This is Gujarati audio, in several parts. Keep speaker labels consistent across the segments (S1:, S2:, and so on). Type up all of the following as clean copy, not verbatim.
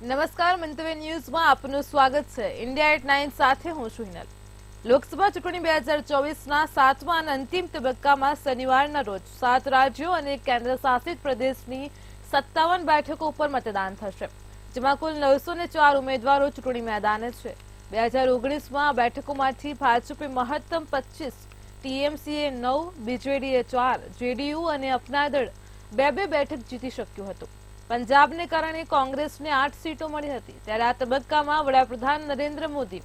S1: નમસ્કાર, મંતવ્ય ન્યૂઝમાં આપનું સ્વાગત છે। ઇન્ડિયા એટ 9 સાથે હું છું હિનલ। લોકસભા ચૂંટણી 2024ના 7મા અને અંતિમ તબક્કામાં શનિવારના રોજ 7 રાજ્યો અને કેન્દ્ર શાસિત પ્રદેશની 57 બેઠકો ઉપર મતદાન થશે, જેમાં કુલ 904 ઉમેદવારો ચૂંટણી મેદાને છે। 2019માં આ બેઠકોમાંથી ભાજપે મહત્તમ 25, ટીએમસીએ 9, બીજેડીએ 4, જેડીયુ અને અપના દળ 2 બેઠક જીતી શક્યું હતું। પંજાબને કારણે કોંગ્રેસને 8 સીટો મળી હતી, ત્યારે આ તબક્કામાં વડાપ્રધાન નરેન્દ્ર મોદી,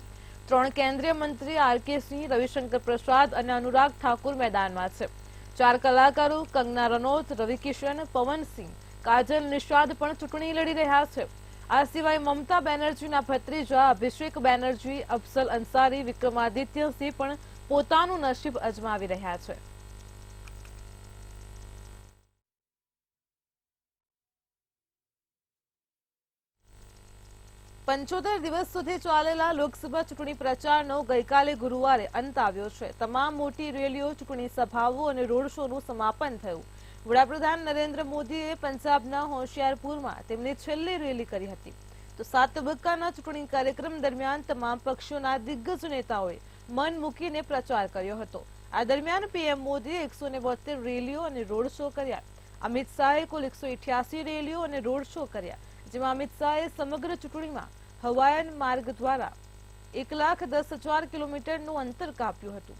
S1: 3 કેન્દ્રીય મંત્રી આર.કે. સિંહ, રવિશંકર પ્રસાદ અને અનુરાગ ઠાકુર મેદાનમાં છે। 4 કલાકારો કંગના રનૌત, રવિ કિશન, પવન સિંહ, કાજલ નિષાદ પણ ચૂંટણી લડી રહ્યા છે। આ સિવાય મમતા બેનર્જીના ભત્રીજા અભિષેક બેનર્જી, અફસલ અંસારી, વિક્રમાદિત્ય સિંહ પણ પોતાનું નસીબ અજમાવી રહ્યા છે। 75 દિવસ સુધી ચાલેલા લોકસભા ચૂંટણી પ્રચારનો ગઈકાલે ગુરુવારે અંત આવ્યો છે। તમામ મોટી રેલીઓ, ચૂંટણી સભાઓ અને રોડ શોનું સમાપન થયું। વડાપ્રધાન નરેન્દ્ર મોદીએ પંજાબના હોશિયારપુરમાં તેમની છેલ્લી રેલી કરી હતી। તો 7 તબક્કાના ચૂંટણી કાર્યક્રમ દરમિયાન તમામ પક્ષોના દિગ્ગજ નેતાઓએ મન મૂકીને પ્રચાર કર્યો હતો। આ દરમિયાન પીએમ મોદીએ 172 રેલીઓ અને રોડ શો કર્યા। અમિત શાહે કુલ 188 રેલીઓ અને રોડ શો કર્યા, જેમાં અમિત શાહે સમગ્ર ચૂંટણીમાં હવાયન માર્ગ દ્વારા 1,10,000 કિલોમીટરનું અંતર કાપ્યું હતું।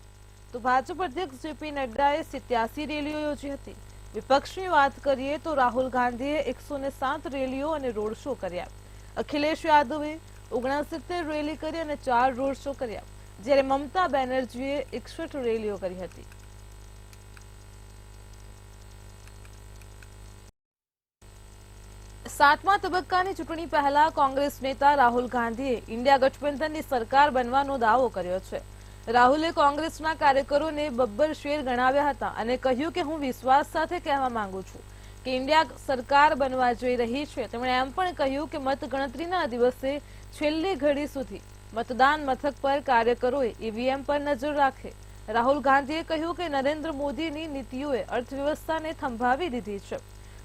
S1: તો ભાજપ અધ્યક્ષ જેપી નડ્ડાએ 87 રેલીઓ યોજી હતી। વિપક્ષની વાત કરીએ તો રાહુલ ગાંધીએ 107 રેલીઓ અને રોડ શો કર્યા। અખિલેશ યાદવે 69 રેલી કરી અને 4 રોડ શો કર્યા, જ્યારે મમતા બેનર્જીએ 61 રેલીઓ કરી હતી। સાતમા તબક્કાની ચૂંટણી પહેલા કોંગ્રેસ નેતા રાહુલ ગાંધીએ ઇન્ડિયા ગઠબંધનની સરકાર બનવાનો દાવો કર્યો છે। રાહુલે કોંગ્રેસના કાર્યકરોને બબ્બર શેર ગણાવ્યા હતા અને કહ્યું કે હું વિશ્વાસ સાથે કહેવા માંગુ છું કે ઇન્ડિયા સરકાર બનવા જઈ રહી છે। તેમણે એમ પણ કહ્યું કે મતગણતરીના દિવસે છેલ્લી ઘડી સુધી મતદાન મથક પર કાર્યકરોએ ઈવીએમ પર નજર રાખે। રાહુલ ગાંધીએ કહ્યું કે નરેન્દ્ર મોદીની નીતિઓએ અર્થવ્યવસ્થાને થંભાવી દીધી છે।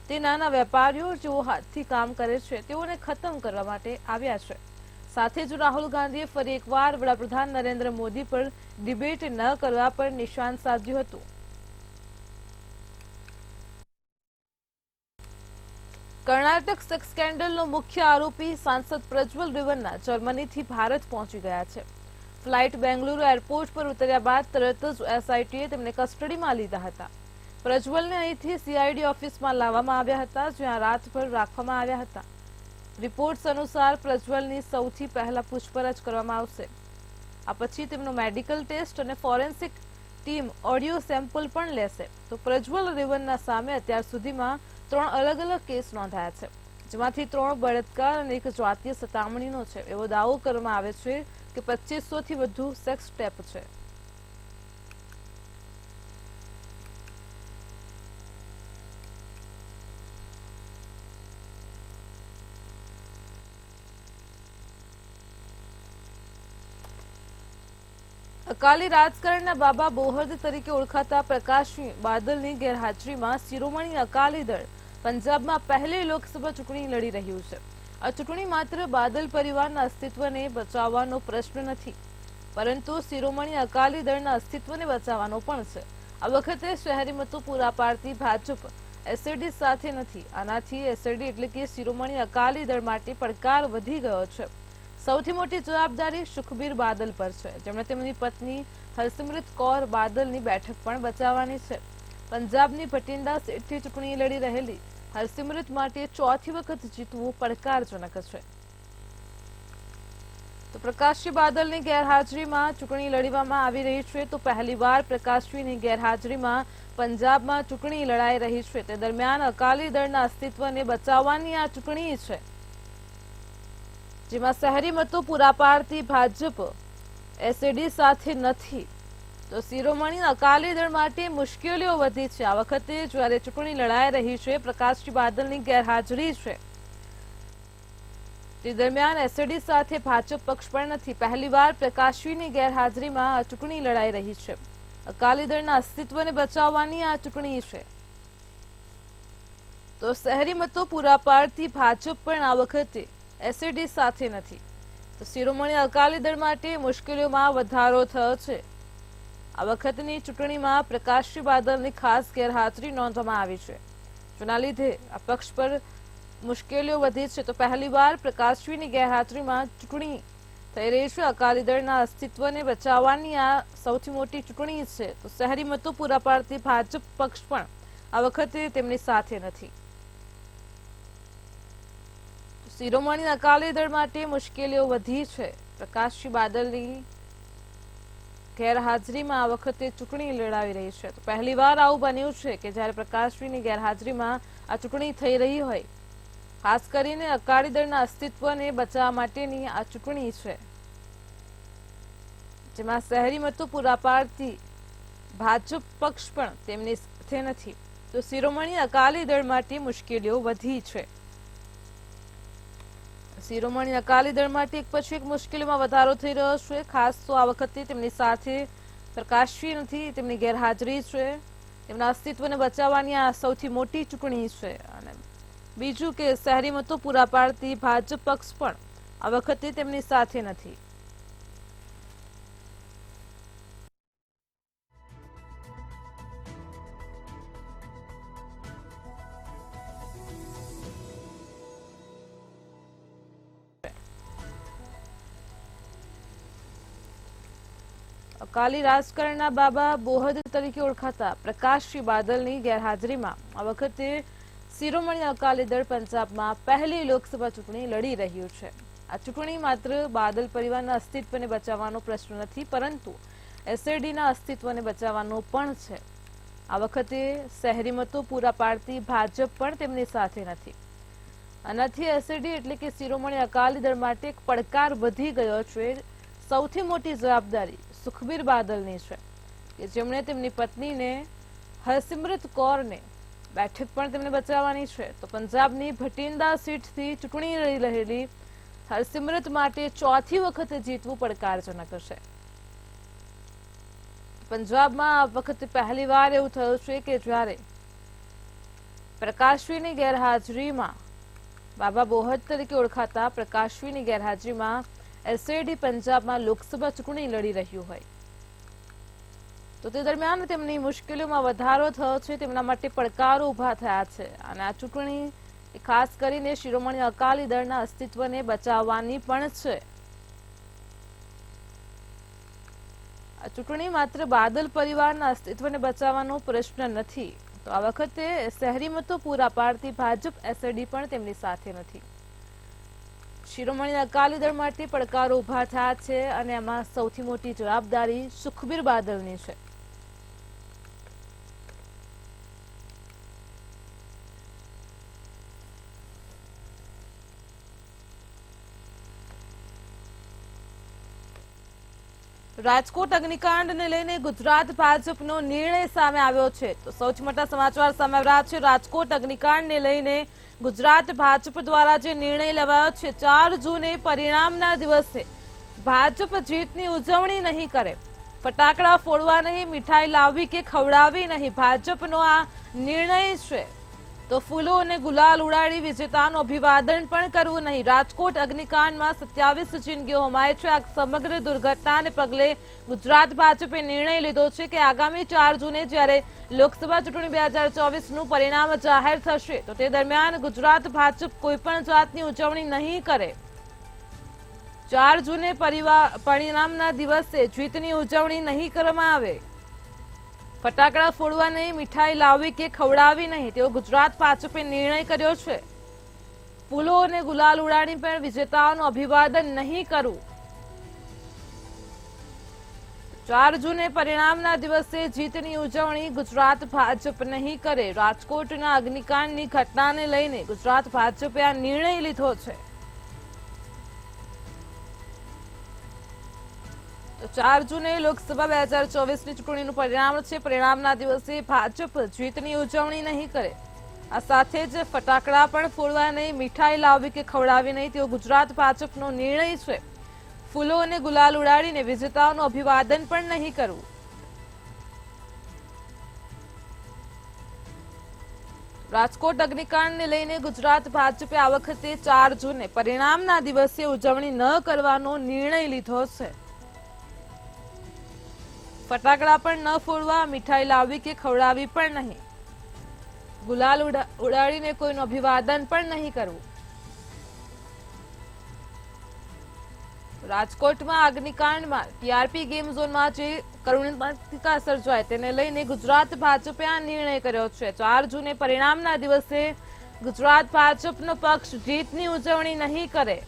S1: તે નાના વેપારીઓ જેઓ હાથથી કામ કરે છે તેઓને ખતમ કરવા માટે આવ્યા છે। સાથે જ રાહુલ ગાંધીએ ફરી એકવાર વડાપ્રધાન નરેન્દ્ર મોદી પર ડિબેટ ન કરવા પર નિશાન સાધ્યું હતું। કર્ણાટક સેક્સ સ્કેન્ડલનો મુખ્ય આરોપી સાંસદ પ્રજ્વલ રેવન્ના જર્મનીથી ભારત પહોંચી ગયા છે। ફ્લાઇટ બેંગલુરુ એરપોર્ટ પર ઉતર્યા બાદ તરત જ એસઆઈટીએ તેમને કસ્ટડીમાં લીધા હતા। પ્રજ્વલને અહીંથી સીઆઈડી ઓફિસમાં લાવવામાં આવ્યા હતા, જ્યાં રાતભર રાખવામાં આવ્યા હતા। રિપોર્ટ્સ અનુસાર પ્રજ્વલની સૌથી પહેલા પૂછપરછ કરવામાં આવશે। આ પછી તેમનો મેડિકલ ટેસ્ટ અને ફોરેન્સિક ટીમ ઓડિયો સેમ્પલ પણ લેશે। તો પ્રજ્વલ રેવન્ના સામે અત્યાર સુધીમાં 3 અલગ અલગ કેસ નોંધાયા છે, જેમાંથી 3 બળાત્કાર અને 1 જાતીય સતામણીનો છે। એવો દાવો કરવામાં આવે છે કે 2500 થી વધુ સેક્સ ટેપ છે। અકાલી રાજકારણના બાબા બોહર્દ તરીકે ઓળખાતા પ્રકાશસિંહ બાદલની ગેરહાજરીમાં શિરોમણી અકાલી દળ પંજાબમાં પહેલી લોકસભા ચૂંટણી લડી રહ્યું છે। આ ચૂંટણી માત્ર બાદલ પરિવારના અસ્તિત્વને બચાવવાનો પ્રશ્ન નથી, પરંતુ શિરોમણી અકાલી દળના અસ્તિત્વને બચાવવાનો પણ છે। આ વખતે શહેરી મતો પૂરા પાડતી ભાજપ એસએડી સાથે નથી। આનાથી એસએડી એટલે કે શિરોમણી અકાલી દળ માટે પડકાર વધી ગયો છે। સૌથી મોટી જવાબદારી સુખબીર બાદલ પર છે, જેમણે તેમની પત્ની હરસિમરત કૌર બાદલની બેઠક પણ બચાવવાની છે। પંજાબની ભટિંડા સીટથી ચૂંટણી લડી રહેલી હરસિમરત માટે 4થી વખત જીતવું પડકારજનક છે। તો પ્રકાશસિંહ બાદલની ગેરહાજરીમાં ચૂંટણી લડવામાં આવી રહી છે। તો પહેલીવાર પ્રકાશસિંહની ગેરહાજરીમાં પંજાબમાં ચૂંટણી લડાઈ રહી છે। તે દરમિયાન અકાલી દળના અસ્તિત્વને બચાવવાની આ ચૂંટણી છે, જેમાં શહેરી મતો પૂરા પાડતી ભાજપ એસએડી સાથે નથી। તો શિરોમણી અકાલી દળ માટે મુશ્કેલીઓ વધી છે। આ વખતે જ્યારે ચૂંટણી લડાઈ રહી છે, પ્રકાશસિંહ બાદલની ગેરહાજરી છે, તે દરમિયાન એસએડી સાથે ભાજપ પક્ષ પણ નથી। પહેલીવાર પ્રકાશસિંહની ગેરહાજરીમાં આ ચૂંટણી લડાઈ રહી છે। અકાલી દળના અસ્તિત્વને બચાવવાની આ ચૂંટણી છે। તો શહેરી મતો પૂરા પાડતી ભાજપ પણ આ વખતે એસએડી સાથે નથી. તો શિરોમણી અકાલી દળ માટે મુશ્કેલીઓમાં વધારો થયો છે. આ વખતની ચૂંટણીમાં પ્રકાશજી બાદલની ખાસ ગેરહાજરી નોંધવામાં આવી છે, જેના લીધે આ પક્ષ પર મુશ્કેલીઓ વધી છે. તો પહેલીવાર પ્રકાશજીની ગેરહાજરીમાં ચૂંટણી થઈ રહી છે. અકાલી દળના અસ્તિત્વને બચાવવાની આ સૌથી મોટી ચૂંટણી છે. તો શહેરી મતો પૂરા પાડતી ભાજપ પક્ષ પણ આ વખતે તેમની સાથે નથી. શિરોમણી અકાલી દળ માટે મુશ્કેલીઓ વધી છે. પ્રકાશજી બાદલની ગેરહાજરીમાં આ વખતે ચૂંટણી લડાવી રહી છે. તો પહેલીવાર આવું બન્યું છે કે જ્યારે પ્રકાશજીની ગેરહાજરીમાં આ ચૂંટણી થઈ રહી હોય. ખાસ કરીને અકાલી દળના અસ્તિત્વને બચાવવા માટેની આ ચૂંટણી છે, જેમાં શહેરી મતો પૂરા પાડતી ભાજપ પક્ષ પણ તેમની સાથે નથી. તો શિરોમણી અકાલી દળ માટે મુશ્કેલીઓ વધી છે. શિરોમણી અકાલી દળ માટે એક પછી એક મુશ્કેલીમાં વધારો થઈ રહ્યો છે. ખાસ તો આ વખતે તેમની સાથે પ્રકાશજી નથી, તેમની ગેરહાજરી છે. તેમના અસ્તિત્વને બચાવવાની આ સૌથી મોટી ચૂંટણી છે. અને બીજું કે શહેરી મતો પૂરા પાડતી ભાજપ પક્ષ પણ આ વખતે તેમની સાથે નથી. અકાલી રાજકારણના બાબા બોહદ તરીકે ઓળખાતા પ્રકાશજી બાદલની ગેરહાજરીમાં આ વખતે શિરોમણી અકાલી દળ પંજાબમાં પહેલી લોકસભા ચૂંટણી લડી રહ્યું છે. આ ચૂંટણી માત્ર બાદલ પરિવારના અસ્તિત્વને બચાવવાનો પ્રશ્ન નથી, પરંતુ એસએડીના અસ્તિત્વને બચાવવાનો પણ છે. આ વખતે શહેરી મતો પૂરા પાડતી ભાજપ પણ તેમની સાથે નથી. આનાથી એસએડી એટલે કે શિરોમણી અકાલી દળ માટે એક પડકાર વધી ગયો છે. સૌથી મોટી જવાબદારી સુખબીર બાદલની છે કે જેમણે તેમની પત્નીને હરસિમરત કૌરને બેઠક પણ તેમને બચાવવાની છે. તો પંજાબની ભટિંડા સીટથી ચૂંટણી લડી રહેલી હરસિમરત માટે ચોથી વખત જીતવું પડકારજનક છે. પંજાબમાં આ વખતે પહેલીવાર એવું થયું છે કે જ્યારે પ્રકાશજીની ગેરહાજરીમાં બાબા બોહદ તરીકે ઓળખાતા પ્રકાશજીની ગેરહાજરીમાં એસએડી પંજાબમાં લોકસભા ચૂંટણી લડી રહ્યું હોય. તો તે દરમિયાન તેમની મુશ્કેલીઓમાં વધારો થયો છે. તેમના માટે પડકારો ઉભા થયા છે. અને આ ચૂંટણી ખાસ કરીને શિરોમણી અકાલી દળના અસ્તિત્વને બચાવવાની પણ છે. આ ચૂંટણી માત્ર બાદલ પરિવારના અસ્તિત્વને બચાવવાનો પ્રશ્ન નથી. તો આ વખતે શહેરી મતો પૂરા પાડતી ભાજપ એસએડી પણ તેમની સાથે નથી. શિરોમણી અકાલી દળ માટે પડકારો ઉભા થયા છે અને એમાં સૌથી મોટી જવાબદારી સુખબીર બાદલની છે. રાજકોટ અગ્નિકાંડને લઈને ગુજરાત ભાજપનો નિર્ણય સામે આવ્યો છે. તો સૌથી મોટા સમાચાર સામે આવ્યા છે. રાજકોટ અગ્નિકાંડને લઈને ગુજરાત ભાજપ દ્વારા જે નિર્ણય લેવાયો છે, 4 જૂને પરિણામના દિવસે ભાજપ જીતની ઉજવણી નહીં કરે, ફટાકડા ફોડવા નહીં, મીઠાઈ લાવવી કે ખવડાવવી નહીં. ભાજપનો આ નિર્ણય છે. તો ફૂલો અને ગુલાલ ઉડાડી વિજેતાનું અભિવાદન પણ કરવું નહીં. રાજકોટ અગ્નિકાંડમાં 27 જિંદગીઓ હોમાય છે. આ સમગ્ર દુર્ઘટનાને પગલે ગુજરાત ભાજપે નિર્ણય લીધો છે કે આગામી 4 જૂને જ્યારે લોકસભા ચૂંટણી 2024નું પરિણામ જાહેર થશે, તો તે દરમિયાન ગુજરાત ભાજપ કોઈ પણ જાતની ઉજવણી નહીં કરે. 4 જૂને પરિણામના દિવસે જીતની ઉજવણી નહીં કરવામાં આવે, ફટાકડા ફોડવા નહીં, મીઠાઈ લાવવી કે ખવડાવવી નહીં, તેવો ગુજરાત ભાજપે નિર્ણય કર્યો છે. ફૂલો અને ગુલાલ ઉડાડી પણ વિજેતાઓનું અભિવાદન નહીં કરવું. 4 જૂને પરિણામના દિવસે જીતની ઉજવણી ગુજરાત ભાજપ નહીં કરે. રાજકોટના અગ્નિકાંડની ઘટનાને લઈને ગુજરાત ભાજપે આ નિર્ણય લીધો છે. તો 4 જૂને લોકસભા 2024ની ચૂંટણીનું પરિણામ છે. પરિણામના દિવસે ભાજપ જીતની ઉજવણી નહીં કરે. આ સાથે જ ફટાકડા પણ ફોડવા નહીં, મીઠાઈ લાવવી કે ખવડાવવી નહીં, તેવો ગુજરાત ભાજપનો નિર્ણય છે. ફૂલો અને ગુલાલ ઉડાડીને વિજેતાઓનું અભિવાદન પણ નહીં કરવું. રાજકોટ અગ્નિકાંડને લઈને ગુજરાત ભાજપે આ વખતે 4 જૂને પરિણામના દિવસે ઉજવણી ન કરવાનો નિર્ણય લીધો છે. ફટાકડા પણ ન ફોડવા, મીઠાઈ લાવવી કે ખવડાવવી પણ નહીં, ગુલાલ ઉડાડીને કોઈનું અભિવાદન પણ નહીં કરવું. રાજકોટમાં અગ્નિકાંડમાં ટીઆરપી ગેમ ઝોનમાં જે કરુણાંતિકા સર્જાય તેને લઈને ગુજરાત ભાજપે આ નિર્ણય કર્યો છે. 4 જૂને પરિણામના દિવસે ગુજરાત ભાજપનો પક્ષ જીતની ઉજવણી નહીં કરે.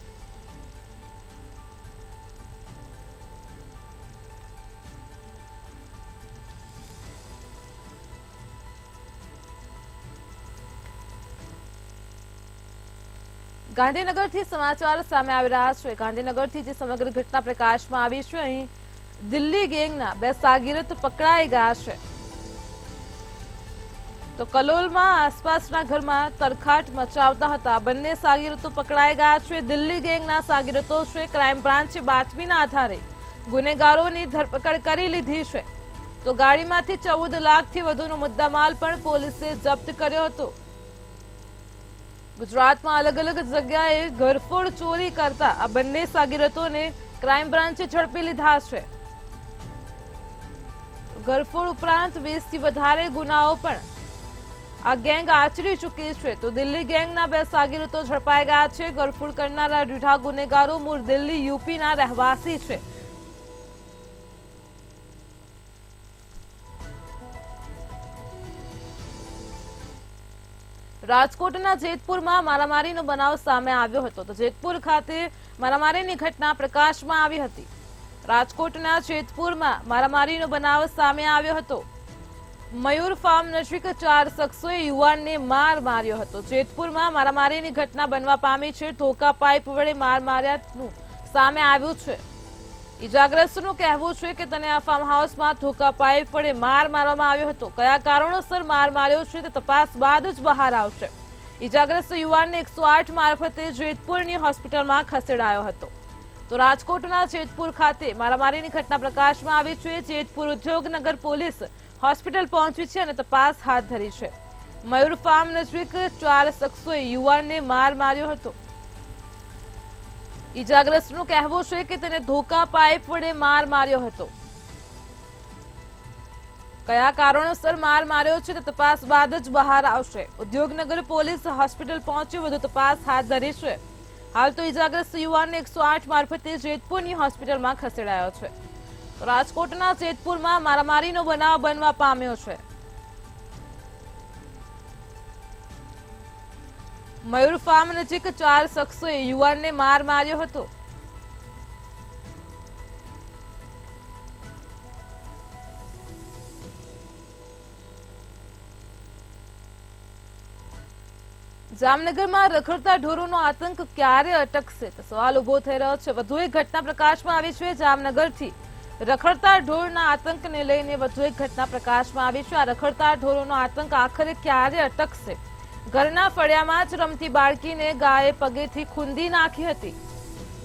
S1: ગાંધીનગરથી સમાચાર સામે આવી રહ્યા છે. ગાંધીનગરથી જે સમગ્ર ઘટના પ્રકાશમાં આવી છે, અહીં દિલ્હી ગેંગના 2 સાગીરત પકડાઈ ગયા છે. તો કલોલમાં આસપાસના ઘરમાં તરખાટ મચાવતા હતા બંને સાગીરતો પકડાઈ ગયા છે. દિલ્હી ગેંગના સાગીરતો છે. ક્રાઇમ બ્રાન્ચે બાતમીના આધારે ગુનેગારોની ધરપકડ કરી લીધી છે. તો ગાડીમાંથી 14 લાખથી વધુનો મુદ્દામાલ પણ પોલીસે જપ્ત કર્યો હતો. ગુજરાતમાં અલગ અલગ જગ્યાએ ઘરફોડ ચોરી કરતા આ બંને સાગીરતોને ક્રાઇમ બ્રાન્ચે ઝડપી લીધા છે. ઘરફોડ ઉપરાંત 20 થી વધારે ગુનાઓ પણ આ ગેંગ આચરી ચૂકી છે. તો દિલ્હી ગેંગના 2 સાગીરતો ઝડપાઈ ગયા છે. ઘરફોડ કરનારા રીઢા ગુનેગારો મૂળ દિલ્હી યુપીના રહેવાસી છે. રાજકોટના જેતપુરમાં મારામારીનો બનાવ સામે આવ્યો હતો. તો જેતપુર ખાતે મારામારીની ઘટના પ્રકાશમાં આવી હતી. રાજકોટના જેતપુરમાં મારામારીનો બનાવ સામે આવ્યો હતો. મયુર ફાર્મ નજીક 4 શખ્સોએ યુવાનને માર માર્યો હતો. જેતપુરમાં મારામારીની ઘટના બનવા પામી છે. ધોકા પાઇપ વડે માર માર્યાનું સામે આવ્યું છે. ઈજાગ્રસ્તનું કહેવું છે કે તેને આ ફાર્મ હાઉસમાં ધોકા પાઇપ વડે માર મારવામાં આવ્યો હતો. કયા કારણોસર માર માર્યો છે તે તપાસ બાદ જ બહાર આવશે. ઈજાગ્રસ્ત યુવાનને 108 મારફતે જેતપુરની હોસ્પિટલમાં ખસેડાયો હતો. તો રાજકોટના જેતપુર ખાતે મારામારીની ઘટના પ્રકાશમાં આવી છે. જેતપુર ઉદ્યોગનગર પોલીસ હોસ્પિટલ પહોંચી છે અને તપાસ હાથ ધરી છે. મયુર ફાર્મ નજીક 4 શખ્સોએ યુવાનને માર માર્યો હતો. ઈજાગ્રસ્તનું કહેવું છે કે તેને ધોકા પાઇપ વડે માર માર્યો હતો. કયા કારણોસર માર માર્યો છે તે તપાસ બાદ જ બહાર આવશે. ઉદ્યોગનગર પોલીસ હોસ્પિટલ પહોંચી વધુ તપાસ હાથ ધરી છે. હાલ તો ઈજાગ્રસ્ત યુવાનને 108 મારફતે જેતપુરની હોસ્પિટલમાં ખસેડાયો છે. રાજકોટના જેતપુરમાં મારામારીનો બનાવ બનવા પામ્યો છે. મયુર ફાર્મ નજીક 4 શખ્સોએ યુવાનને માર માર્યો હતો. જામનગરમાં રખડતા ઢોરોનો આતંક ક્યારે અટકશે તો સવાલ ઉભો થઈ રહ્યો છે. વધુ એક ઘટના પ્રકાશમાં આવી છે. જામનગરથી રખડતા ઢોરના આતંકને લઈને વધુ એક ઘટના પ્રકાશમાં આવી છે. આ રખડતા ઢોરોનો આતંક આખરે ક્યારે અટકશે? ઘરના ફળિયામાં જ રમતી બાળકીને ગાયે પગેથી ખૂંદી નાખી હતી.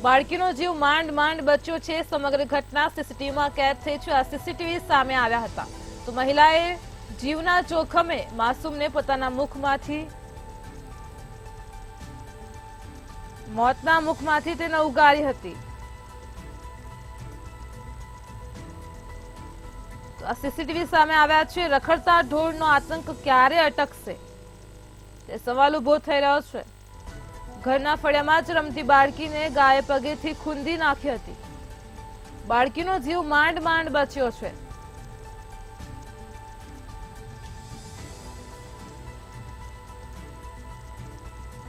S1: બાળકીનો જીવ માંડ માંડ બચ્યો છે. સમગ્ર ઘટના સીસીટીવીમાં કેદ થઈ છે. આ સીસીટીવી સામે આવ્યા હતા. તો મહિલાએ જીવના જોખમે માસૂમને પોતાના મુખમાંથી મોતના મુખમાંથી તેને ઉગારી હતી. તો આ સીસીટીવી સામે આવ્યા છે. રખડતા ઢોરનો આતંક ક્યારે અટકશે તે સવાલ ઉભો થઈ રહ્યો છે. ઘરના ફળિયામાં જ રમતી બાળકીને ગાયે પગેથી ખૂંદી નાખી હતી. બાળકીનો જીવ માંડ માંડ બચ્યો છે.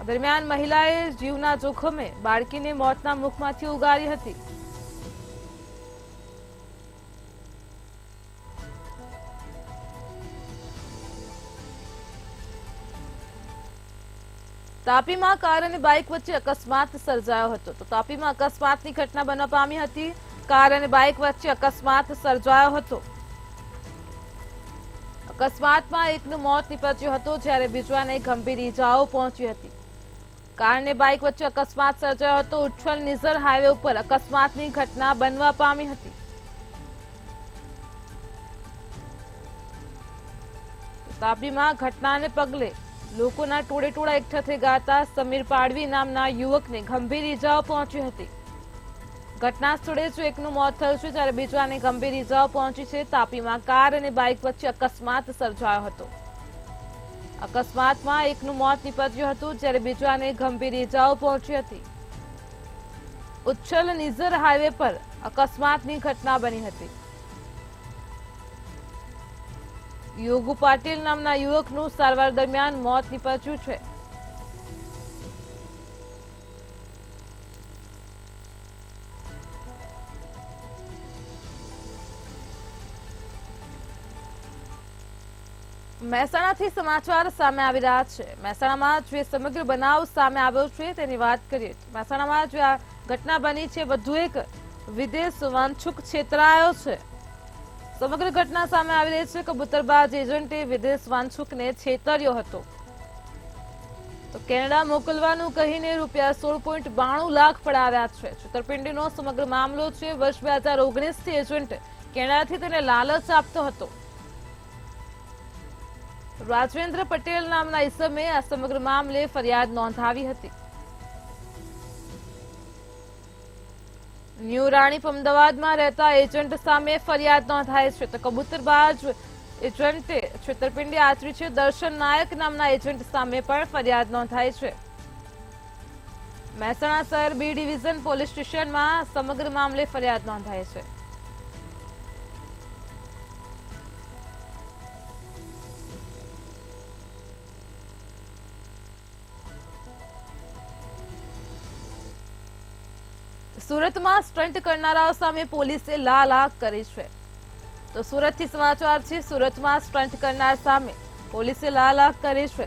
S1: દરમિયાન મહિલાએ જીવના જોખમે બાળકીને મોતના મુખમાંથી ઉગારી હતી. તાપીમાં કાર અને બાઇક વચ્ચે અકસ્માત સર્જાયો હતો. તો તાપીમાં અકસ્માતની ઘટના બનવા પામી હતી. કાર અને બાઇક વચ્ચે અકસ્માત સર્જાયો હતો. અકસ્માતમાં એકનું મોત નીપજ્યું હતું જ્યારે બીજાને ગંભીર ઈજાઓ પહોંચી હતી. કાર અને બાઇક વચ્ચે અકસ્માત સર્જાયો હતો. ઉચ્છલ નિઝર હાઈવે ઉપર અકસ્માતની ઘટના બનવા પામી હતી. તાપીમાં ઘટનાને પગલે લોકોના ટોળે ટોળા એકઠા થઈ ગયા હતા। સમીર પાડવી નામના યુવકને ગંભીર ઈજાઓ પહોંચી હતી। ઘટના સ્થળે જ એકનું મોત થયું છે, જ્યારે બીજાને ગંભીર ઈજાઓ પહોંચી છે। તાપીમાં કાર અને બાઇક વચ્ચે અકસ્માત સર્જાયો હતો। અકસ્માતમાં એકનું મોત નીપજ્યું હતું, જ્યારે બીજાને ગંભીર ઈજાઓ પહોંચી હતી। ઉચ્છલ નિઝર હાઈવે પર અકસ્માતની ઘટના બની હતી। યોગુ પાટીલ નામના યુવકનું સારવાર દરમિયાન મોત નીપજ્યું છે। મહેસાણાથી સમાચાર સામે આવી રહ્યા છે। મહેસાણામાં જે સમગ્ર બનાવ સામે આવ્યો છે તેની વાત કરીએ। મહેસાણામાં જે આ ઘટના બની છે, વધુ એક વિદેશ વાંછુક છેતરાયો છે। સમગ્ર ઘટના સામે આવી રહી છે। કબૂતરબાજ એજન્ટે વિદેશ વાંછુકને છેતર્યો હતો। તો કેનેડા મોકલવાનું કહીને ₹16.92 લાખ પડાવ્યા છે। છેતરપિંડીનો સમગ્ર મામલો છે। વર્ષ 2019 થી એજન્ટ કેનેડાથી તેને લાલચ આપતો હતો। રાજેન્દ્ર પટેલ નામના ઈસમે આ સમગ્ર મામલે ફરિયાદ નોંધાવી હતી। ન્યૂ રાણીપ અમદાવાદમાં રહેતા એજન્ટ સામે ફરિયાદ નોંધાઈ છે। તો કબૂતરબાજ એજન્ટે છેતરપિંડી આચરી છે। દર્શન નાયક નામના એજન્ટ સામે પણ ફરિયાદ નોંધાઈ છે। મહેસાણા શહેર બી ડિવિઝન પોલીસ સ્ટેશનમાં સમગ્ર મામલે ફરિયાદ નોંધાઈ છે। સુરતમાં સ્ટન્ટ કરનારાઓ સામે પોલીસે લાલ આંખ કરી છે। તો સુરતથી સમાચાર છે। સુરતમાં સ્ટન્ટ કરનાર સામે પોલીસે લાલ આંખ કરી છે।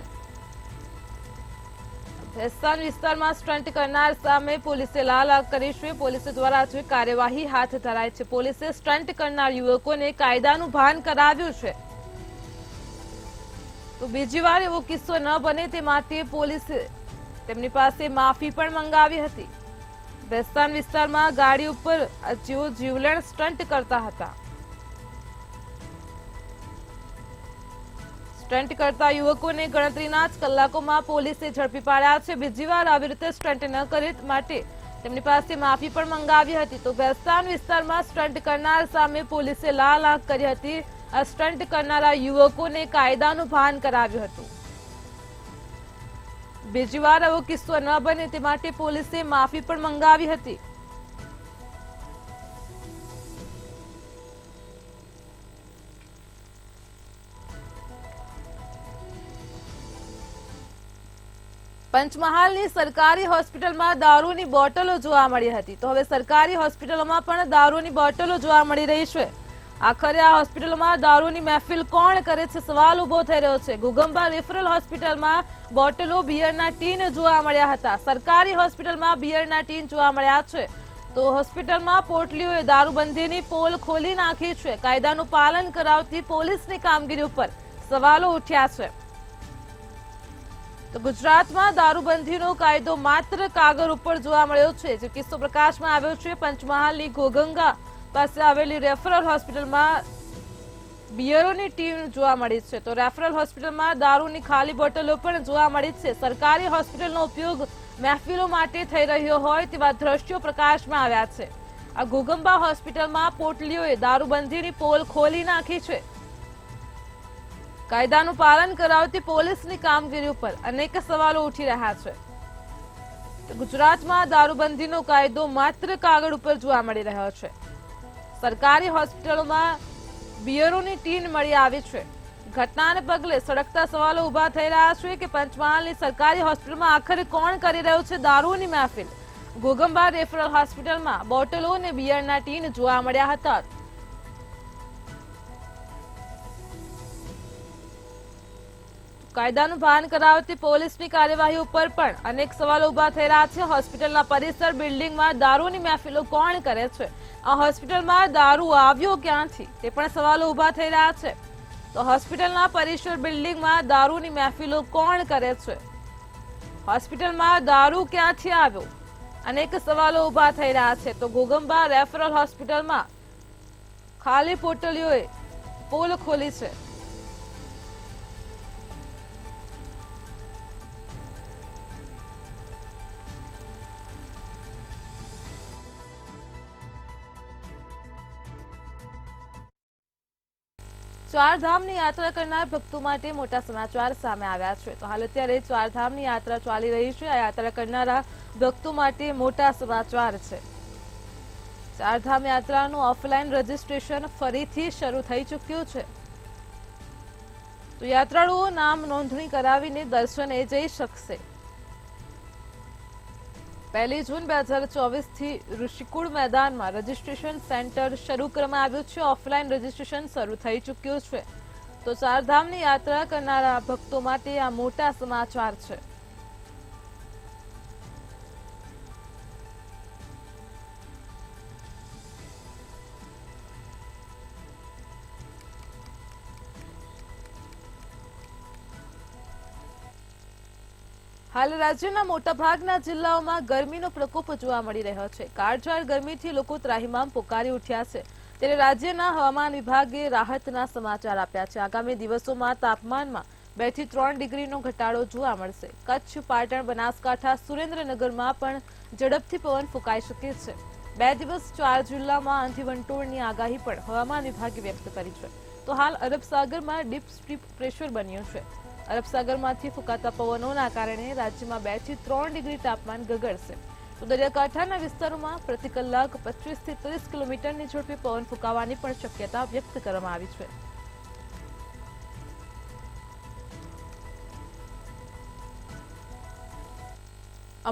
S1: ભેસ્તાન વિસ્તારમાં સ્ટન્ટ કરનાર સામે પોલીસે લાલ આંખ કરી છે। પોલીસ દ્વારા જે કાર્યવાહી હાથ ધરાઈ છે। પોલીસે સ્ટન્ટ કરનાર યુવકોને કાયદાનું ભાન કરાવ્યું છે। તો બીજી વાર એવો કિસ્સો ન બને તે માટે પોલીસે તેમની પાસે માફી પણ મંગાવી હતી। ભેસ્તાન વિસ્તારમાં ગાડી ઉપર જેઓ જીવલેણ સ્ટન્ટ કરતા હતા। સ્ટન્ટ કરતા યુવકોને ગણતરીના જ કલાકોમાં પોલીસે ઝડપી પાડ્યા છે। બીજી વાર આવી રીતે સ્ટન્ટ ન કરે માટે તેમની પાસે માફી પણ મંગાવી હતી। તો ભેસ્તાન વિસ્તારમાં સ્ટન્ટ કરનાર સામે પોલીસે લાલ આંખ કરી હતી। આ સ્ટન્ટ કરનારા યુવકોને કાયદાનું ભાન કરાવ્યું હતું। બીજી વાર આવો કિસ્સો ન બને તે માટે પોલીસે માફી પણ મંગાવી હતી। પંચમહાલની સરકારી હોસ્પિટલમાં દારૂની બોટલો જોવા મળી હતી। તો હવે સરકારી હોસ્પિટલોમાં પણ દારૂની બોટલો જોવા મળી રહી છે। આખરે આ હોસ્પિટલમાં દારૂની મહેફિલ કોણ કરે છે, સવાલ ઉભો થઈ રહ્યો છે। ઘુગંબા રેફરલ હોસ્પિટલમાં બોટલો બિયરના ટીન જોવા મળ્યા હતા। સરકારી હોસ્પિટલમાં બિયરના ટીન જોવા મળ્યા છે। તો હોસ્પિટલમાં પોટલીઓએ દારૂબંધીની પોલ ખોલી નાખી છે। કાયદાનું પાલન કરાવતી પોલીસની કામગીરી ઉપર સવાલો ઉઠ્યા છે। તો ગુજરાતમાં દારૂબંધીનો કાયદો માત્ર કાગળ ઉપર જોવા મળ્યો છે। જે કિસ્સો પ્રકાશમાં આવ્યો છે પંચમહાલની ઘોઘંગા પાસે આવેલી રેફરલ હોસ્પિટલમાં બિયરોની ટીમ જોવા મળી છે। તો રેફરલ હોસ્પિટલમાં દારૂની ખાલી બોટલો પણ જોવા મળી છે। સરકારી હોસ્પિટલનો ઉપયોગ મહેફિલો માટે થઈ રહ્યો હોય તેવા દ્રશ્યો પ્રકાશમાં આવ્યા છે। આ ઘોઘંબા હોસ્પિટલમાં પોટલીઓએ દારૂબંધીની પોલ ખોલી નાખી છે। કાયદાનું પાલન કરાવતી પોલીસની કામગીરી ઉપર અનેક સવાલો ઉઠી રહ્યા છે। ગુજરાતમાં દારૂબંધીનો કાયદો માત્ર કાગળ ઉપર જોવા મળી રહ્યો છે। સરકારી હોસ્પિટલોમાં બિયરોની ટીન મળી આવી છે। ઘટનાને પગલે સળગતા સવાલો ઉભા થઈ રહ્યા છે કે પંચમહાલની સરકારી હોસ્પિટલમાં આખરે કોણ કરી રહ્યું છે દારૂની મહેફિલ। ઘોઘંબા રેફરલ હોસ્પિટલમાં બોટલો અને બિયરના ટીન જોવા મળ્યા હતા। કાયદાનું ભાન કરાવતી પોલીસની કાર્યવાહી ઉપર પણ અનેક સવાલો ઉભા થઈ રહ્યા છે। હોસ્પિટલના પરિસર બિલ્ડિંગમાં દારૂની મહેફિલો કોણ કરે છે? આ હોસ્પિટલમાં દારૂ આવ્યો ક્યાંથી તે પણ સવાલો ઉભા થઈ રહ્યા છે। તો હોસ્પિટલના પરિસર બિલ્ડિંગમાં દારૂની મહેફિલો કોણ કરે છે? હોસ્પિટલમાં દારૂ ક્યાંથી આવ્યો? અનેક સવાલો ઉભા થઈ રહ્યા છે। તો ઘોઘંબા રેફરલ હોસ્પિટલમાં ખાલી પોટલીઓએ પોલ ખોલી છે। ચારધામની યાત્રા કરનાર ભક્તો માટે મોટા સમાચાર સામે આવ્યા છે. તો હાલ અત્યારે ચારધામની યાત્રા ચાલી રહી છે. આ યાત્રા કરનારા ભક્તો માટે મોટા સમાચાર છે. ચારધામ યાત્રાનું ઓફલાઈન રજીસ્ટ્રેશન ફરીથી શરૂ થઈ ચૂક્યું છે. તો યાત્રાળુઓ નામ નોંધણી કરાવીને દર્શને જઈ શકશે. 1 જૂન 2024 થી ઋષિકુળ મેદાનમાં રજીસ્ટ્રેશન સેન્ટર શરૂ કરવામાં આવ્યું છે. ઓફલાઈન રજીસ્ટ્રેશન શરૂ થઈ ચૂક્યું છે. તો ચારધામની યાત્રા કરનારા ભક્તો માટે આ મોટા સમાચાર છે. હાલ રાજ્યના મોટાભાગના જિલ્લાઓમાં ગરમીનો પ્રકોપ જોવા મળી રહ્યો છે. કાળઝાળ ગરમીથી લોકો ત્રાહિમામ પોકારી ઉઠ્યા છે. ત્યારે રાજ્યના હવામાન વિભાગે રાહતના સમાચાર આપ્યા છે. આગામી દિવસોમાં તાપમાનમાં 2 થી 3 ડિગ્રીનો ઘટાડો જોવા મળશે. કચ્છ, પાટણ, બનાસકાંઠા, સુરેન્દ્રનગરમાં પણ ઝડપથી પવન ફૂંકાઈ શકે છે. 2 દિવસ 4 જિલ્લામાં આંધી-વંટોળની આગાહી પણ હવામાન વિભાગે વ્યક્ત કરી છે. તો હાલ અરબ સાગરમાં ડીપ સ્ટ્રીપ પ્રેશર બન્યું છે. અરબ સાગરમાંથી ફૂંકાતા પવનોના કારણે રાજ્યમાં 2 થી 3 ડિગ્રી તાપમાન ગગડશે. તો દરિયાકાંઠાના વિસ્તારોમાં પ્રતિ કલાક 25 થી 30 કિલોમીટરની ઝડપે પવન ફૂંકાવાની પણ શક્યતા વ્યક્ત કરવામાં આવી છે.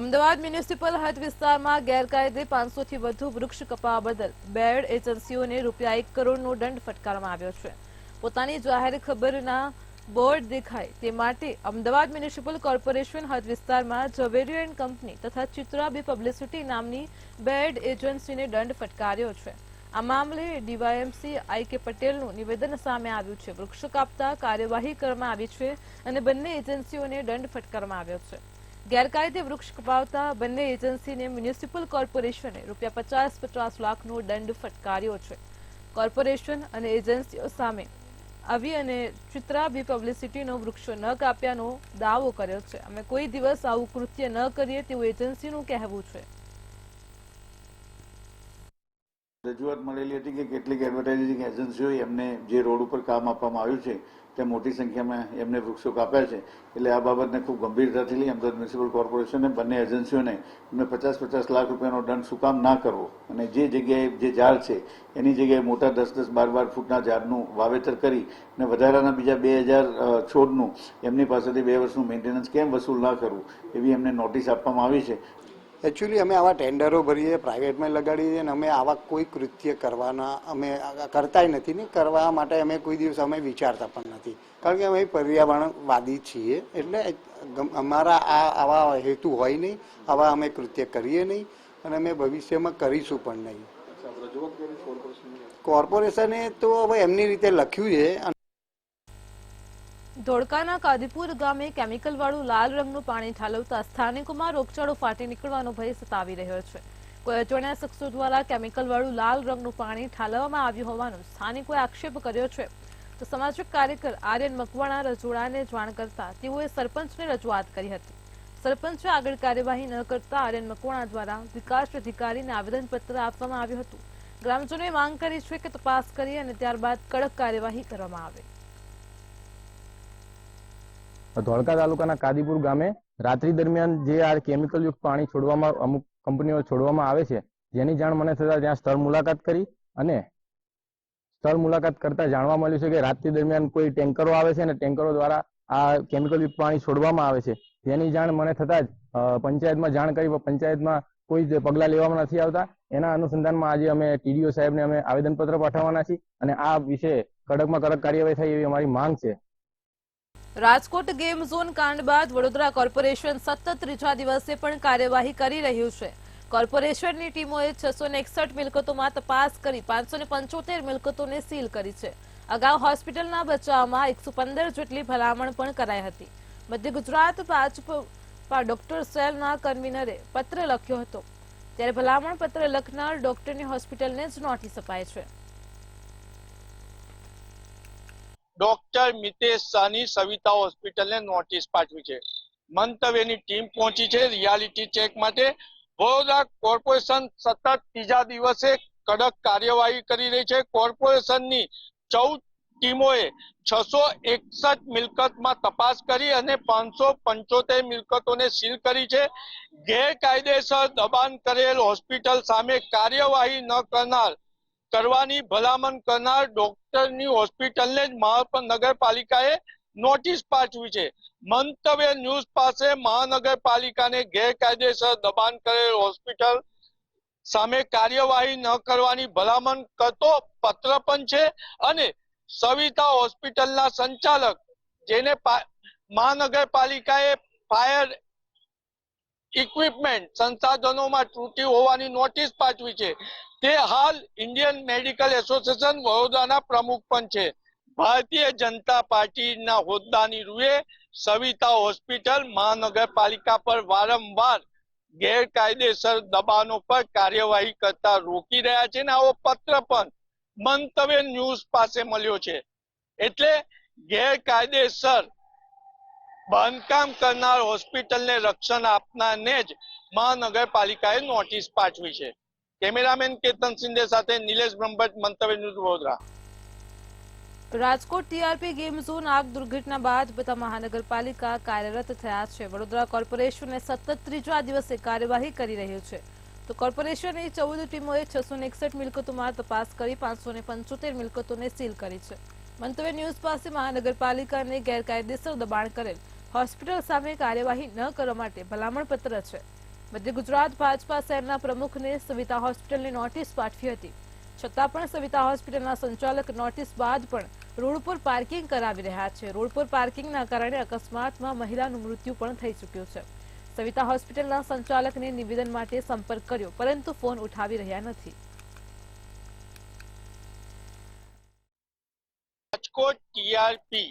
S1: અમદાવાદ મ્યુનિસિપલ હદ વિસ્તારમાં ગેરકાયદે 500 થી વધુ વૃક્ષ કપાવવા બદલ બેડ એજન્સીઓને રૂપિયા 1 કરોડનો દંડ ફટકારવામાં આવ્યો છે. પોતાની જાહેર ખબરના બોર્ડ દેખાય તે માટે અમદાવાદ મ્યુનિસિપલ કોર્પોરેશન હદ વિસ્તારમાં ઝવેરી એન્ડ કંપની તથા ચિત્રા બી પબ્લિસિટી નામની બેડ એજન્સીને દંડ ફટકાર્યો છે. આ મામલે ડીવાયએમસી આઈ.કે. પટેલનું નિવેદન સામે આવ્યું છે. વૃક્ષ કાપતા કાર્યવાહી કરવામાં આવી છે અને બંને એજન્સીઓને દંડ ફટકારવામાં આવ્યો છે. ગેરકાયદે વૃક્ષ કપાવતા બંને એજન્સીને મ્યુનિસિપલ કોર્પોરેશને રૂપિયા 50 લાખનો દંડ ફટકાર્યો છે. કોર્પોરેશન અને એજન્સીઓ સામે આવી અને ચિત્રા બી પબ્લિસિટીનો વૃક્ષો ન કાપ્યાનો દાવો કર્યો છે. અમે કોઈ દિવસ આવું કૃત્ય ન કરીએ તેવું એજન્સીનું કહેવું છે.
S2: રજૂઆત મળેલી હતી કે કેટલીક એડવર્ટાઇઝિંગ એજન્સીઓ એમને જે રોડ ઉપર કામ આપવામાં આવ્યું છે તે મોટી સંખ્યામાં એમને વૃક્ષો કાપ્યા છે. એટલે આ બાબતને ખૂબ ગંભીરતાથી લઈ અમદાવાદ મ્યુનિસિપલ કોર્પોરેશને બંને એજન્સીઓને એમને 50 લાખ રૂપિયાનો દંડ શું કામ ના કરવો અને જે જગ્યાએ જે ઝાડ છે એની જગ્યાએ મોટા 10-10, 12-12 ફૂટના ઝાડનું વાવેતર કરી અને વધારાના બીજા 2000 છોડનું એમની પાસેથી 2 વર્ષનું મેન્ટેનન્સ કેમ વસૂલ ના કરવું એવી એમને નોટિસ આપવામાં આવી છે.
S3: એકચ્યુઅલી અમે આવા ટેન્ડરો ભરીએ, પ્રાઇવેટમાં લગાડીએ અને અમે આવા કોઈ કૃત્ય કરવાના અમે કરતાય નથી ને કરવા માટે અમે કોઈ દિવસ અમે વિચારતા પણ નથી. કારણ કે અમે પર્યાવરણવાદી છીએ એટલે અમારા આવા હેતુ હોય નહીં, આવા અમે કૃત્ય કરીએ નહીં અને અમે ભવિષ્યમાં કરીશું પણ નહીં. કોર્પોરેશને તો હવે એમની રીતે લખ્યું છે.
S1: ધોળકાના કાદીપુર ગામે કેમિકલવાળું લાલ રંગનું પાણી ઠાલવતા સ્થાનિકોમાં રોગચાળો ફાટી નીકળવાનો ભય સતાવી રહ્યો છે. કોઈ અજાણ્યા શખ્સો દ્વારા કેમિકલવાળું લાલ રંગનું પાણી ઠાલવવામાં આવ્યું હોવાનો સ્થાનિકોએ આક્ષેપ કર્યો છે. તો સામાજિક કાર્યકર આર્યન મકવાણા રજોડાને જાણ કરતા તેઓએ સરપંચને રજૂઆત કરી હતી. સરપંચે આગળ કાર્યવાહી ન કરતા આર્યન મકવાણા દ્વારા વિકાસ અધિકારીને આવેદનપત્ર આપવામાં આવ્યું હતું. ગ્રામજનોએ માંગ કરી છે કે તપાસ કરી અને ત્યારબાદ કડક કાર્યવાહી કરવામાં આવે.
S4: ધોળકા તાલુકાના કાદીપુર ગામે રાત્રિ દરમિયાન જે આ કેમિકલયુક્ત પાણી છોડવામાં અમુક કંપનીઓ છોડવામાં આવે છે, જેની જાણ મને થતા ત્યાં સ્થળ મુલાકાત કરી અને સ્થળ મુલાકાત કરતા જાણવા મળ્યું છે કે રાત્રિ દરમિયાન કોઈ ટેન્કરો આવે છે અને ટેન્કરો દ્વારા આ કેમિકલયુક્ત પાણી છોડવામાં આવે છે. જેની જાણ મને થતા જ પંચાયતમાં જાણ કરી, પંચાયતમાં કોઈ પગલાં લેવામાં નથી આવતા. એના અનુસંધાનમાં આજે અમે ટીડીઓ સાહેબને અમે આવેદનપત્ર પાઠવવાના છીએ અને આ વિશે કડકમાં કડક કાર્યવાહી થાય એવી અમારી માંગ છે.
S1: રાજકોટ ગેમ ઝોન કાંડ બાદ વડોદરા કોર્પોરેશન સતત 3જા દિવસે પણ કાર્યવાહી કરી રહ્યું છે. કોર્પોરેશનની ટીમોએ 661 મિલકતોમાં તપાસ કરી 575 મિલકતોને સીલ કરી છે. અગાઉ હોસ્પિટલના બચાવમાં 115 જેટલી ભલામણ પણ કરાઈ હતી. મધ્ય ગુજરાત ભાજપા ડોક્ટર સેલના કન્વીનરે પત્ર લખ્યો હતો. ત્યારે ભલામણ પત્ર લખનાર ડોક્ટરની હોસ્પિટલને જ નોટિસ અપાઈ છે.
S5: ડોક્ટર મિતેશ શાહની સવિતા હોસ્પિટલને નોટિસ પાઠવી છે. મંતવ્યની ટીમ પહોંચી છે રિયાલિટી ચેક માટે. વડોદરા કોર્પોરેશન સતત 3જા દિવસે કડક કાર્યવાહી કરી રહી છે. કોર્પોરેશનની 14 ટીમોએ 661 મિલકતમાં તપાસ કરી અને 575 મિલકતોને સીલ કરી છે. ગેરકાયદેસર દબાણ કરેલ હોસ્પિટલ સામે કાર્યવાહી ન કરવાની ભલામણ કરનાર ડોક્ટરની હોસ્પિટલને જ મહાનગરપાલિકાએ નોટિસ પાઠવી છે. મંતવ્ય ન્યૂઝ પાસે મહાનગરપાલિકાને ગેરકાયદેસર દબાણ કરેલ હોસ્પિટલ સામે કાર્યવાહી ન કરવાની ભલામણ કરતો પત્ર પણ છે અને સવિતા હોસ્પિટલના સંચાલક જેને મહાનગરપાલિકાએ ફાયર ઇક્વિપમેન્ટ સંસાધનોમાં ત્રુટિ હોવાની નોટિસ પાઠવી છે. તે હાલ ઇન્ડિયન મેડિકલ એસોસિએશન વડોદરાના પ્રમુખ પણ છે. ભારતીય જનતા પાર્ટીના હોદ્દાની રૂએ સવિતા હોસ્પિટલ મહાનગરપાલિકા પર વારંવાર ગેરકાયદેસર દબાણો પર કાર્યવાહી કરતા રોકી રહ્યા છે અને આવો પત્ર પણ મંતવ્ય ન્યૂઝ પાસે મળ્યો છે. એટલે ગેરકાયદેસર બાંધકામ કરનાર હોસ્પિટલને રક્ષણ આપનારને જ મહાનગરપાલિકાએ નોટિસ પાઠવી છે. કેમેરામેન કેતન સિંધે સાથે નિલેશ બ્રહ્મભટ્ટ, મંતવ્ય news Vadodara.
S1: Rajkot TRP game zone આગ દુર્ઘટના બાદ બધા મહાનગરપાલિકા કાર્યરત થયા છે. વડોદરા કોર્પોરેશને સતત ત્રીજા દિવસે કાર્યવાહી કરી રહ્યું છે. તો કોર્પોરેશનની 14 ટીમોએ 661 મિલકતોમાં તપાસ કરી 575 મિલકતોને સીલ કરી છે. મંતવ્ય ન્યૂઝ પાસે મહાનગરપાલિકાને ગેરકાયદેસર દબાણ કરેલ હોસ્પિટલ સામે કાર્યવાહી ન કરવા માટે ભલામણ પત્ર છે. મધ્ય ગુજરાત ભાજપા શહેરના પ્રમુખને સવિતા હોસ્પિટલની નોટિસ પાઠવી હતી. છતાં પણ સવિતા હોસ્પિટલના સંચાલક નોટિસ બાદ પણ રોડ પર પાર્કિંગ કરાવી રહ્યા છે. રોડ પર પાર્કિંગના કારણે અકસ્માતમાં મહિલાનું મૃત્યુ પણ થઈ ચૂક્યું છે. સવિતા હોસ્પિટલના સંચાલકને નિવેદન માટે સંપર્ક કર્યો પરંતુ ફોન ઉઠાવી રહ્યા નથી.
S5: રાજકોટ ટીઆરપી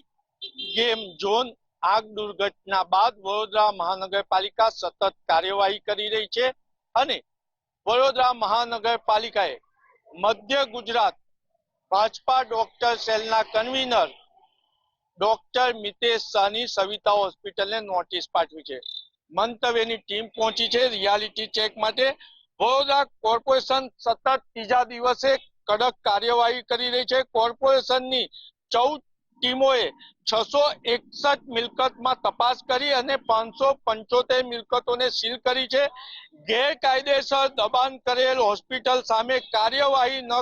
S5: ગેમ ઝોન આગ દુર્ઘટના બાદ વડોદરા મહાનગરપાલિકા સતત કાર્યવાહી કરી રહી છે અને વડોદરા મહાનગરપાલિકાએ મધ્ય ગુજરાત ભાજપા ડોક્ટર સેલના કન્વીનર ડોક્ટર મિતેશ શાહની સવિતા હોસ્પિટલને નોટિસ પાઠવી છે. મંતવ્યની ટીમ પહોંચી છે રિયાલિટી ચેક માટે. વડોદરા કોર્પોરેશન સતત ત્રીજા દિવસે કડક કાર્યવાહી કરી રહી છે. કોર્પોરેશનની 14 ટીમોએ 661 મિલકતમાં તપાસ કરી અને 575 મિલકતોને સીલ કરી છે. ગેરકાયદેસર દબાણ કરેલ હોસ્પિટલ સામે કાર્યવાહી ન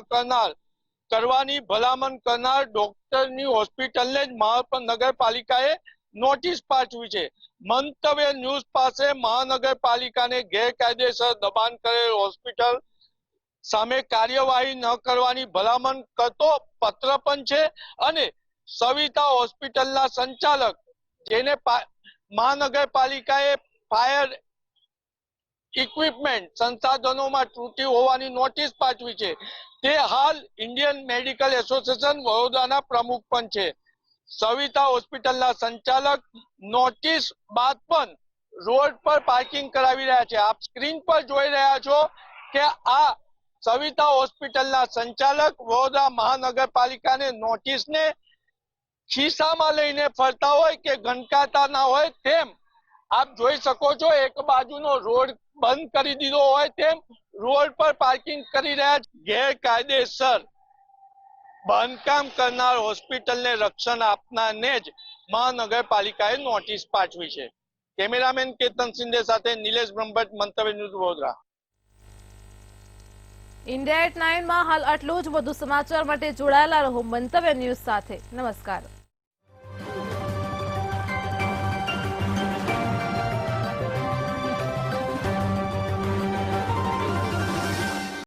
S5: કરવાની ભલામણ કરનાર ડોક્ટરની હોસ્પિટલને જ મહાનગરપાલિકાએ નોટિસ પાઠવી છે. મંતવ્ય ન્યૂઝ પાસે મહાનગરપાલિકાને ગેરકાયદેસર દબાણ કરેલ હોસ્પિટલ સામે કાર્યવાહી ન કરવાની ભલામણ કરતો પત્ર પણ છે અને સવિતા હોસ્પિટલના સંચાલક જેને મહાનગરપાલિકાએ ફાયર ઇક્વિપમેન્ટ સંસાધનોમાં ત્રુટિ હોવાની નોટિસ પાઠવી છે. તે હાલ ઇન્ડિયન મેડિકલ એસોસિએશન વડોદરાના પ્રમુખ પણ છે. સવિતા હોસ્પિટલના સંચાલક નોટિસ બાદ પણ રોડ પર પાર્કિંગ કરાવી રહ્યા છે. આપ સ્ક્રીન પર જોઈ રહ્યા છો કે આ સવિતા હોસ્પિટલના સંચાલક વડોદરા મહાનગરપાલિકાને નોટિસને ખિસ્સામાં લઈને ફરતા હોય કે ગણકાતા ના હોય તેમ આપ જોઈ શકો છો. એક બાજુનો રોડ બંધ કરી દીધો હોય તેમ રોડ પર પાર્કિંગ કરી રહ્યા છે. ગેરકાયદેસર બાંધકામ કરનાર હોસ્પિટલને રક્ષણ આપનારને જ મહાનગરપાલિકાએ નોટિસ પાઠવી છે. કેમેરામેન કેતન સિંધે સાથે નિલેશ બ્રહ્મભટ્ટ, મંતવ્ય ન્યૂઝ વડોદરા.
S1: ઇન્ડિયા એટ 9 માં હાલ આટલું જ. વધુ સમાચાર માટે જોડાયેલા રહો મંતવ્ય ન્યૂઝ સાથે. નમસ્કાર.